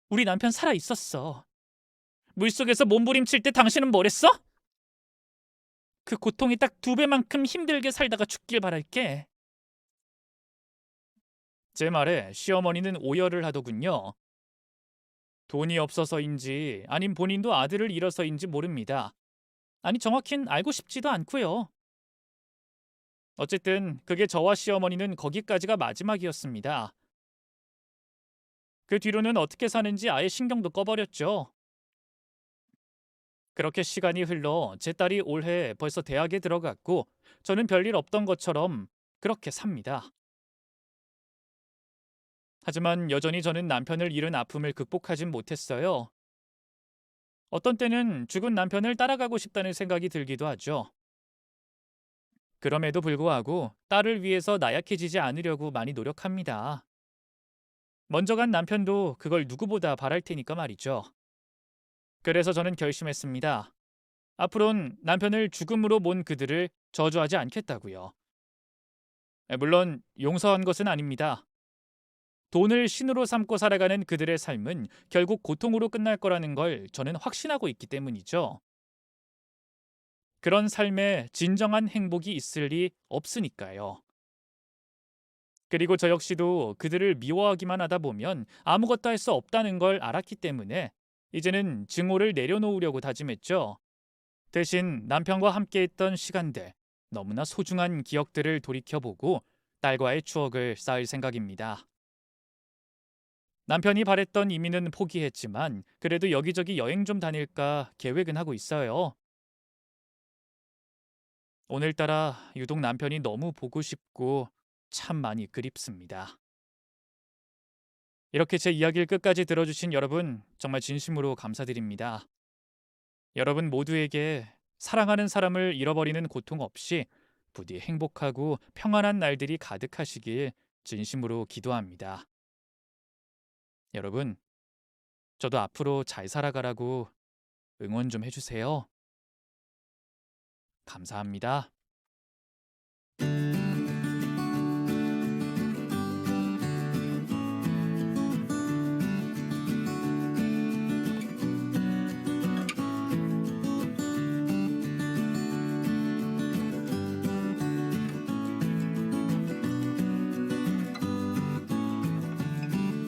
우리 남편 살아 있었어. 물속에서 몸부림칠 때 당신은 뭐랬어? 그 고통이 딱 2배만큼 힘들게 살다가 죽길 바랄게. 제 말에 시어머니는 오열을 하더군요. 돈이 없어서인지 아님 본인도 아들을 잃어서인지 모릅니다. 아니 정확히는 알고 싶지도 않고요. 어쨌든 그게 저와 시어머니는 거기까지가 마지막이었습니다. 그 뒤로는 어떻게 사는지 아예 신경도 꺼버렸죠. 그렇게 시간이 흘러 제 딸이 올해 벌써 대학에 들어갔고 저는 별일 없던 것처럼 그렇게 삽니다. 하지만 여전히 저는 남편을 잃은 아픔을 극복하진 못했어요. 어떤 때는 죽은 남편을 따라가고 싶다는 생각이 들기도 하죠. 그럼에도 불구하고 딸을 위해서 나약해지지 않으려고 많이 노력합니다. 먼저 간 남편도 그걸 누구보다 바랄 테니까 말이죠. 그래서 저는 결심했습니다. 앞으론 남편을 죽음으로 몬 그들을 저주하지 않겠다고요. 물론 용서한 것은 아닙니다. 돈을 신으로 삼고 살아가는 그들의 삶은 결국 고통으로 끝날 거라는 걸 저는 확신하고 있기 때문이죠. 그런 삶에 진정한 행복이 있을 리 없으니까요. 그리고 저 역시도 그들을 미워하기만 하다 보면 아무것도 할 수 없다는 걸 알았기 때문에 이제는 증오를 내려놓으려고 다짐했죠. 대신 남편과 함께했던 시간들, 너무나 소중한 기억들을 돌이켜보고 딸과의 추억을 쌓을 생각입니다. 남편이 바랬던 이민은 포기했지만 그래도 여기저기 여행 좀 다닐까 계획은 하고 있어요. 오늘따라 유독 남편이 너무 보고 싶고 참 많이 그립습니다. 이렇게 제 이야기를 끝까지 들어주신 여러분 정말 진심으로 감사드립니다. 여러분 모두에게 사랑하는 사람을 잃어버리는 고통 없이 부디 행복하고 평안한 날들이 가득하시길 진심으로 기도합니다. 여러분, 저도 앞으로 잘 살아가라고 응원 좀 해주세요. 감사합니다.